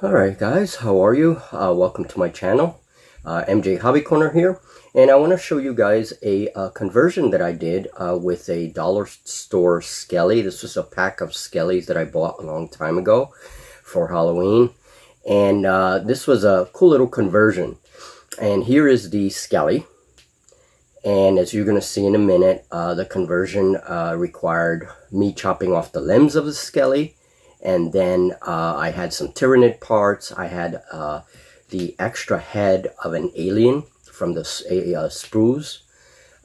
Alright guys, how are you? Welcome to my channel. MJ Hobby Corner here, and I want to show you guys a conversion that I did with a dollar store Skelly. This was a pack of Skellys that I bought a long time ago for Halloween, and this was a cool little conversion. And here is the Skelly, and as you're going to see in a minute, the conversion required me chopping off the limbs of the Skelly. And then I had some tyranid parts. I had the extra head of an alien from the sprues,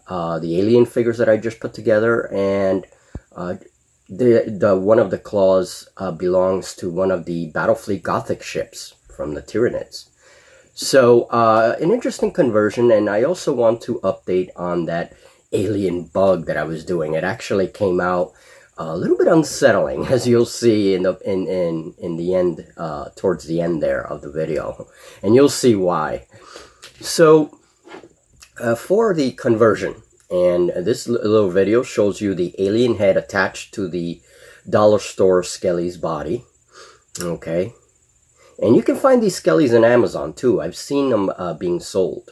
the alien figures that I just put together, and the one of the claws belongs to one of the Battlefleet Gothic ships from the Tyranids. So an interesting conversion, and I also want to update on that alien bug that I was doing. It actually came out a little bit unsettling, as you'll see in the end, towards the end there of the video, and you'll see why. So for the conversion, and this little video shows you the alien head attached to the dollar store Skelly's body. Okay, and you can find these Skellys on Amazon too. I've seen them being sold.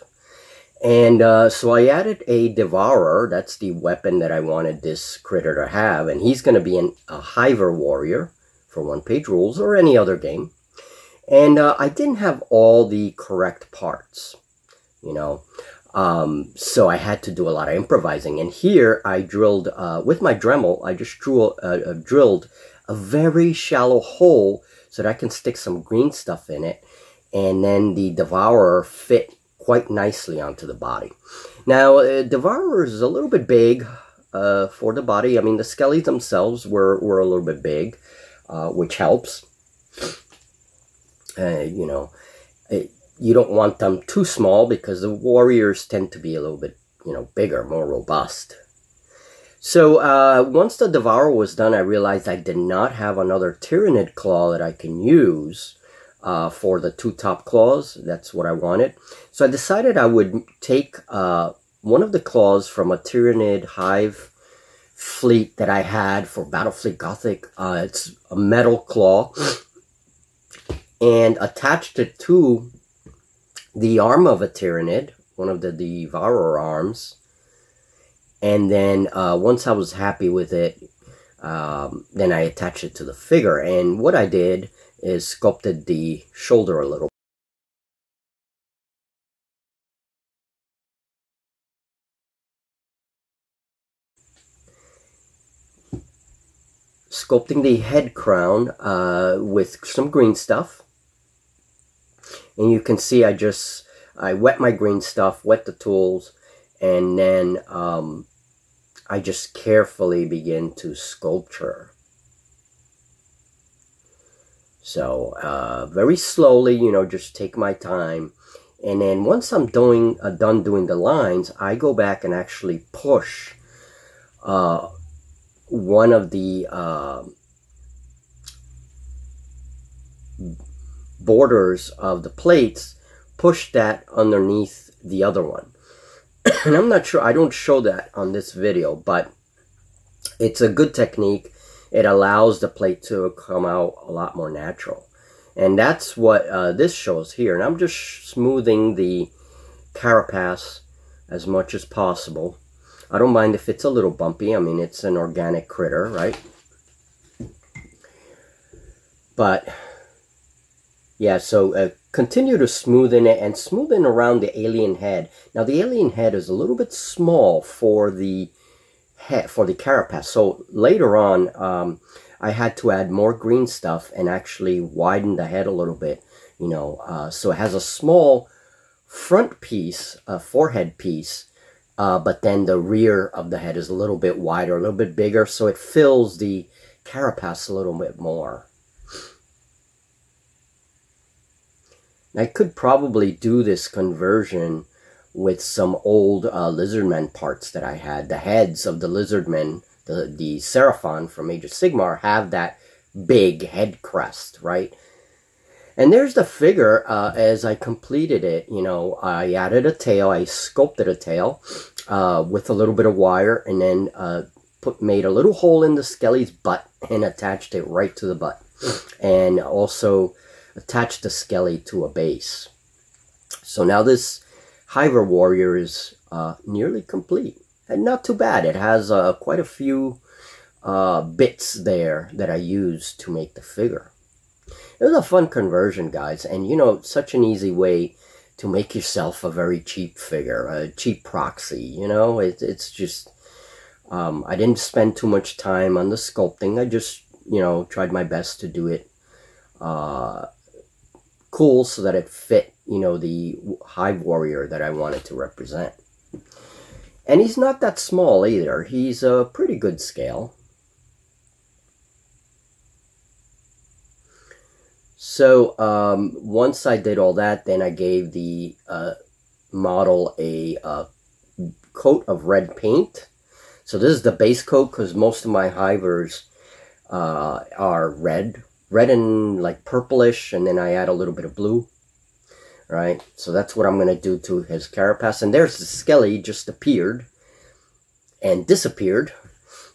And so I added a devourer. That's the weapon that I wanted this critter to have. And he's going to be a Hive warrior for one-page rules or any other game. And I didn't have all the correct parts, you know. So I had to do a lot of improvising. And here I drilled, with my Dremel, I just drilled a very shallow hole so that I can stick some green stuff in it. And then the devourer fit quite nicely onto the body. Now, Devourer is a little bit big for the body. I mean, the Skellys themselves were a little bit big, which helps. You know, you don't want them too small because the warriors tend to be a little bit, you know, bigger, more robust. So once the Devourer was done, I realized I did not have another Tyranid claw that I can use for the two top claws. That's what I wanted. So I decided I would take one of the claws from a Tyranid Hive fleet that I had for Battlefleet Gothic. It's a metal claw, and attached it to the arm of a Tyranid, one of the Devourer arms. And then once I was happy with it, then I attached it to the figure. And what I did is sculpted the shoulder a little. Sculpting the head crown with some green stuff. And you can see I wet my green stuff, wet the tools, and then I just carefully begin to sculpture. So very slowly, you know, just take my time. And then once I'm done doing the lines, I go back and actually push one of the borders of the plates, push that underneath the other one. And I'm not sure, I don't show that on this video, but it's a good technique. It allows the plate to come out a lot more natural. And that's what this shows here. And I'm just smoothing the carapace as much as possible. I don't mind if it's a little bumpy. I mean, it's an organic critter, right? But yeah, so continue to smoothen it and smoothen around the alien head. Now, the alien head is a little bit small for the head, for the carapace. So later on, I had to add more green stuff and actually widen the head a little bit, you know. So it has a small front piece, a forehead piece, but then the rear of the head is a little bit wider, a little bit bigger, so it fills the carapace a little bit more. I could probably do this conversion with some old lizardmen parts that I had. The heads of the lizardmen, the Seraphon from Age of Sigmar, have that big head crest, right? And there's the figure as I completed it. You know, I added a tail, I sculpted a tail with a little bit of wire, and then made a little hole in the Skelly's butt and attached it right to the butt. And also attach the Skelly to a base. So now this Hive warrior is nearly complete. And not too bad. It has quite a few bits there that I used to make the figure. It was a fun conversion, guys, and you know, such an easy way to make yourself a very cheap figure, a cheap proxy. You know, it's just I didn't spend too much time on the sculpting. I just, you know, tried my best to do it cool so that it fit, you know, the Hive warrior that I wanted to represent. And he's not that small either. He's a pretty good scale. So once I did all that, then I gave the model a coat of red paint. So this is the base coat because most of my Hivers are red and like purplish, and then I add a little bit of blue. Right, so that's what I'm going to do to his carapace. And there's the Skelly, just appeared and disappeared.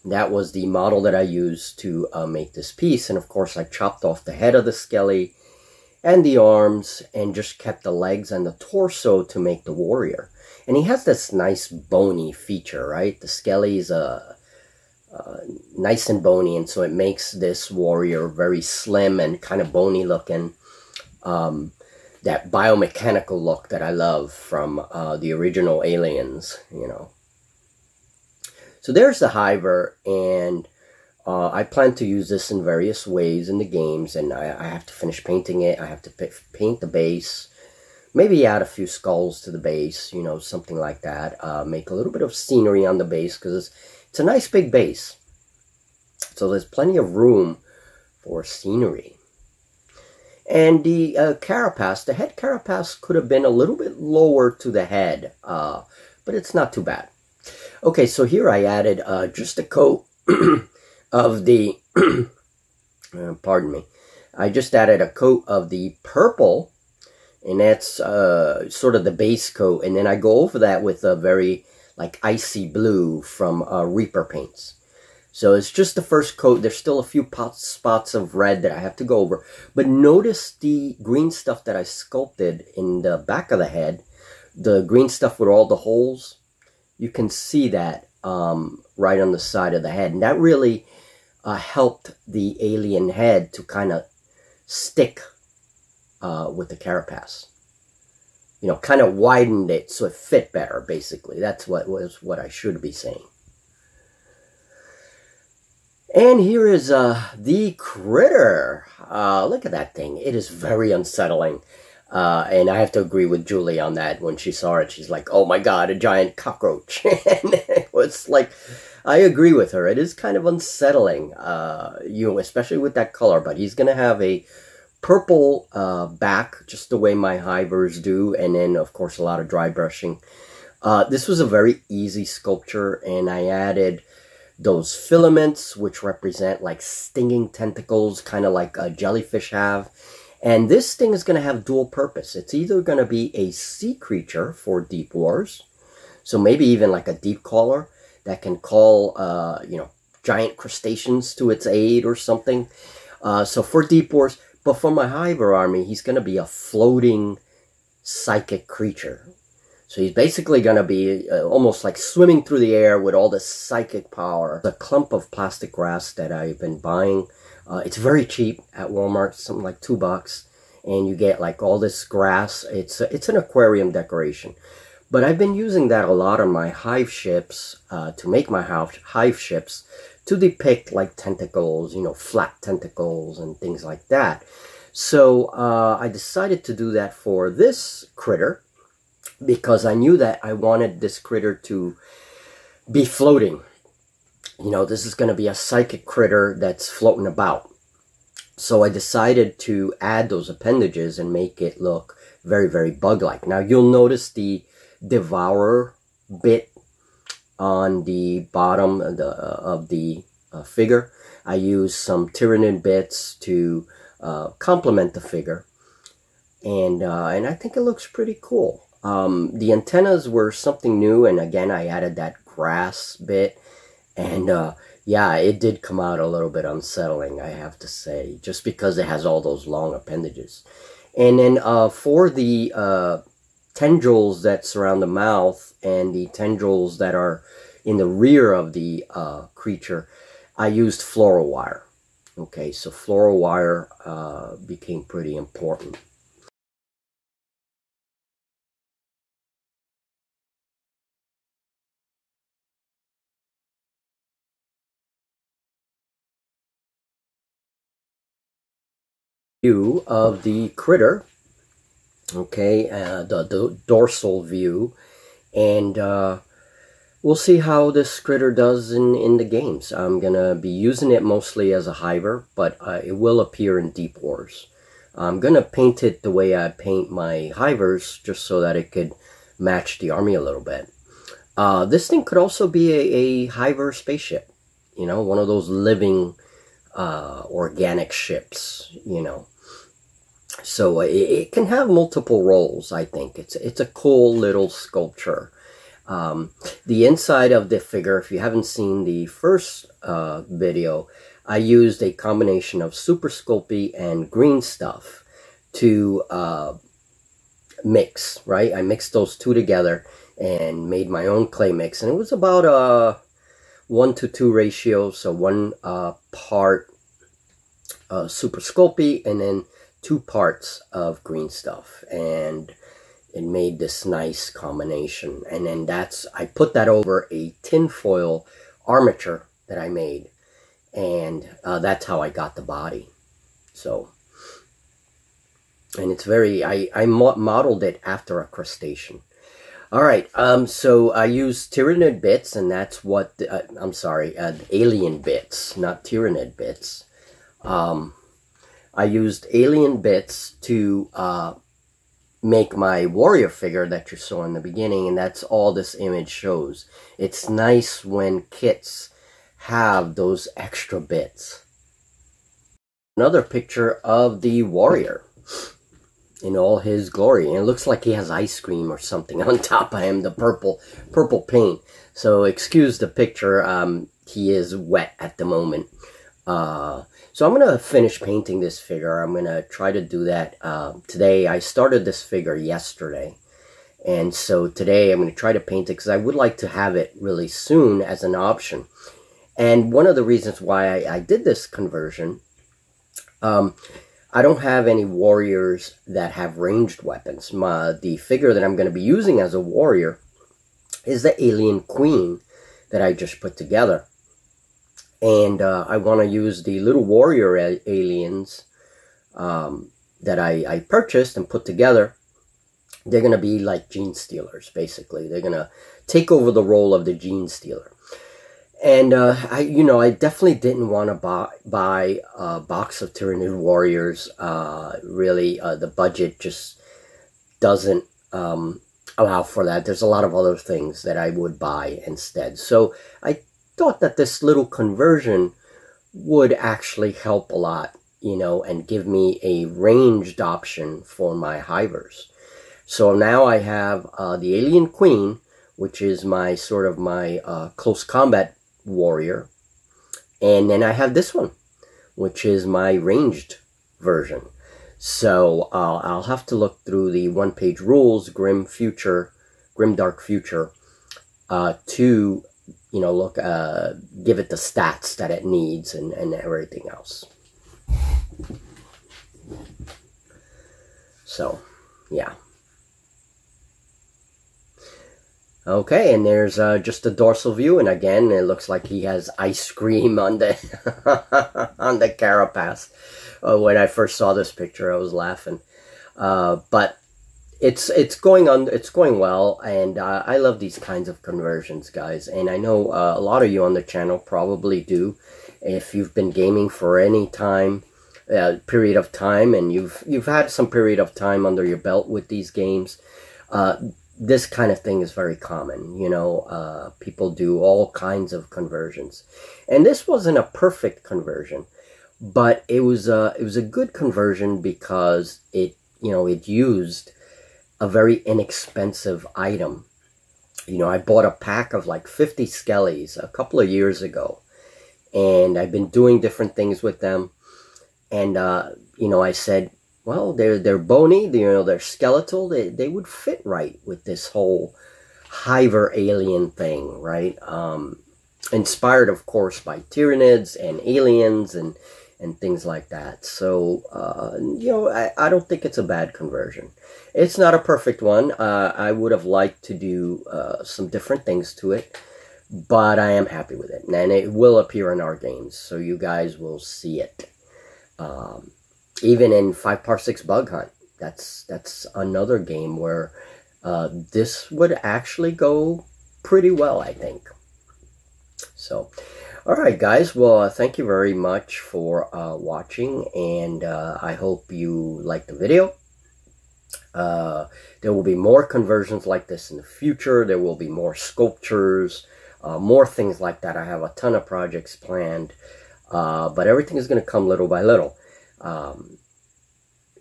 That was the model that I used to make this piece. And of course, I chopped off the head of the Skelly and the arms and just kept the legs and the torso to make the warrior. And he has this nice bony feature, right? The Skelly is nice and bony, and so it makes this warrior very slim and kind of bony looking. That biomechanical look that I love from the original Aliens, you know. So there's the Hiver, and I plan to use this in various ways in the games, and I have to finish painting it. I have to paint the base, maybe add a few skulls to the base, you know, something like that. Make a little bit of scenery on the base, because it's a nice big base. So there's plenty of room for scenery. And the carapace, the head carapace could have been a little bit lower to the head, but it's not too bad. Okay, so here I added just a coat of the, pardon me, I just added a coat of the purple, and that's sort of the base coat, and then I go over that with a very like icy blue from Reaper paints. So it's just the first coat. There's still a few spots of red that I have to go over. But notice the green stuff that I sculpted in the back of the head. The green stuff with all the holes. You can see that right on the side of the head. And that really helped the alien head to kind of stick with the carapace. You know, kind of widened it so it fit better, basically. That's what I should be saying. And here is the critter. Look at that thing. It is very unsettling. And I have to agree with Julie on that. When she saw it, she's like, oh my god, a giant cockroach. And it was like, I agree with her. It is kind of unsettling, you know, especially with that color. But he's going to have a purple back, just the way my Hivers do. And then, of course, a lot of dry brushing. This was a very easy sculpture. And I added those filaments, which represent like stinging tentacles, kind of like a jellyfish have. And this thing is going to have dual purpose. It's either going to be a sea creature for Deep Wars, so maybe even like a deep caller that can call, you know, giant crustaceans to its aid or something. So for Deep Wars, but for my Hiver army, he's going to be a floating psychic creature. So he's basically going to be almost like swimming through the air with all this psychic power. The clump of plastic grass that I've been buying, it's very cheap at Walmart, something like $2. And you get like all this grass. It's an aquarium decoration. But I've been using that a lot on my Hive ships, to make my Hive ships, to depict like tentacles, you know, flat tentacles and things like that. So I decided to do that for this critter, because I knew that I wanted this critter to be floating. You know, this is going to be a psychic critter that's floating about. So I decided to add those appendages and make it look very, very bug-like. Now, you'll notice the devourer bit on the bottom of the figure. I used some tyranid bits to complement the figure. And I think it looks pretty cool. The antennas were something new, and again I added that grass bit And yeah, it did come out a little bit unsettling, I have to say, just because it has all those long appendages. And then for the tendrils that surround the mouth and the tendrils that are in the rear of the creature, I used floral wire. Okay, so floral wire became pretty important. View of the critter, okay, the dorsal view, and we'll see how this critter does in the games. I'm gonna be using it mostly as a hiver, but it will appear in Deep Wars. I'm gonna paint it the way I paint my hivers, just so that it could match the army a little bit. This thing could also be a hiver spaceship, you know, one of those living organic ships, you know. So it can have multiple roles, I think. It's a cool little sculpture. The inside of the figure, if you haven't seen the first video, I used a combination of Super Sculpey and greenstuff to mix, right? I mixed those two together and made my own clay mix. And it was about a 1-to-2 ratio, so one part Super Sculpey and then 2 parts of greenstuff, and it made this nice combination. And then I put that over a tinfoil armature that I made, and that's how I got the body. So, and it's very, I modeled it after a crustacean. All right, so I used tyranid bits, and that's what, I'm sorry, alien bits, not tyranid bits. I used alien bits to make my warrior figure that you saw in the beginning, and that's all this image shows. It's nice when kits have those extra bits. Another picture of the warrior in all his glory, and it looks like he has ice cream or something on top of him, the purple paint. So excuse the picture, he is wet at the moment. So I'm going to finish painting this figure. I'm going to try to do that today. I started this figure yesterday. And so today I'm going to try to paint it because I would like to have it really soon as an option. And one of the reasons why I did this conversion, I don't have any warriors that have ranged weapons. The figure that I'm going to be using as a warrior is the alien queen that I just put together. And I want to use the little warrior aliens that I purchased and put together. They're going to be like gene stealers, basically. They're going to take over the role of the gene stealer. And I definitely didn't want to buy a box of Tyranid warriors. Really, the budget just doesn't allow for that. There's a lot of other things that I would buy instead. So I thought that this little conversion would actually help a lot, you know, and give me a ranged option for my hivers. So now I have the alien queen, which is my sort of my close combat warrior, and then I have this one, which is my ranged version. So I'll have to look through the one-page rules, grim dark future, to, you know, look, give it the stats that it needs and everything else. So, yeah. Okay, and there's just a dorsal view, and again, it looks like he has ice cream on the on the carapace. When I first saw this picture, I was laughing. But it's going well, and I love these kinds of conversions, guys. And I know a lot of you on the channel probably do. If you've been gaming for any time, period of time, and you've had some period of time under your belt with these games, this kind of thing is very common. You know, people do all kinds of conversions, and this wasn't a perfect conversion, but it was a good conversion because it used a very inexpensive item. You know, I bought a pack of like 50 Skellies a couple of years ago, and I've been doing different things with them. And you know, I said, well, they're bony, you know, they're skeletal. They would fit right with this whole Hiver alien thing, right? Inspired, of course, by tyrannids and aliens and things like that. So, you know, I don't think it's a bad conversion. It's not a perfect one. I would have liked to do some different things to it, but I am happy with it. And it will appear in our games, so you guys will see it. Even in 5 Par 6 Bug Hunt, that's another game where this would actually go pretty well, I think. So, alright guys, well, thank you very much for watching, and I hope you liked the video. There will be more conversions like this in the future. There will be more sculptures, more things like that. I have a ton of projects planned, but everything is going to come little by little.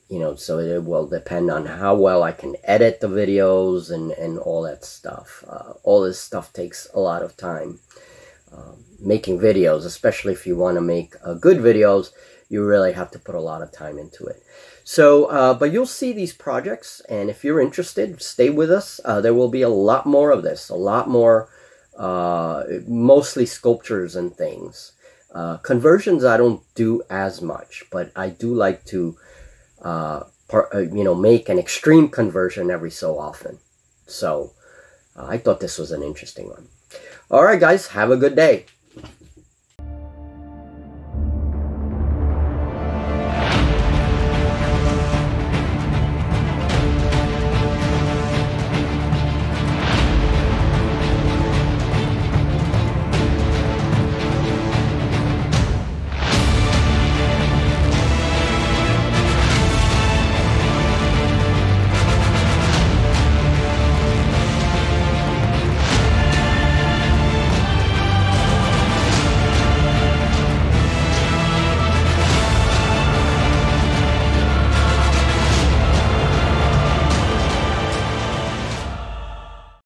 You know, so it will depend on how well I can edit the videos and all that stuff. All this stuff takes a lot of time. Making videos, especially if you want to make good videos, you really have to put a lot of time into it. So, but you'll see these projects, and if you're interested, stay with us. There will be a lot more of this, a lot more, mostly sculptures and things. Conversions I don't do as much, but I do like to, you know, make an extreme conversion every so often. So, I thought this was an interesting one. All right, guys, have a good day.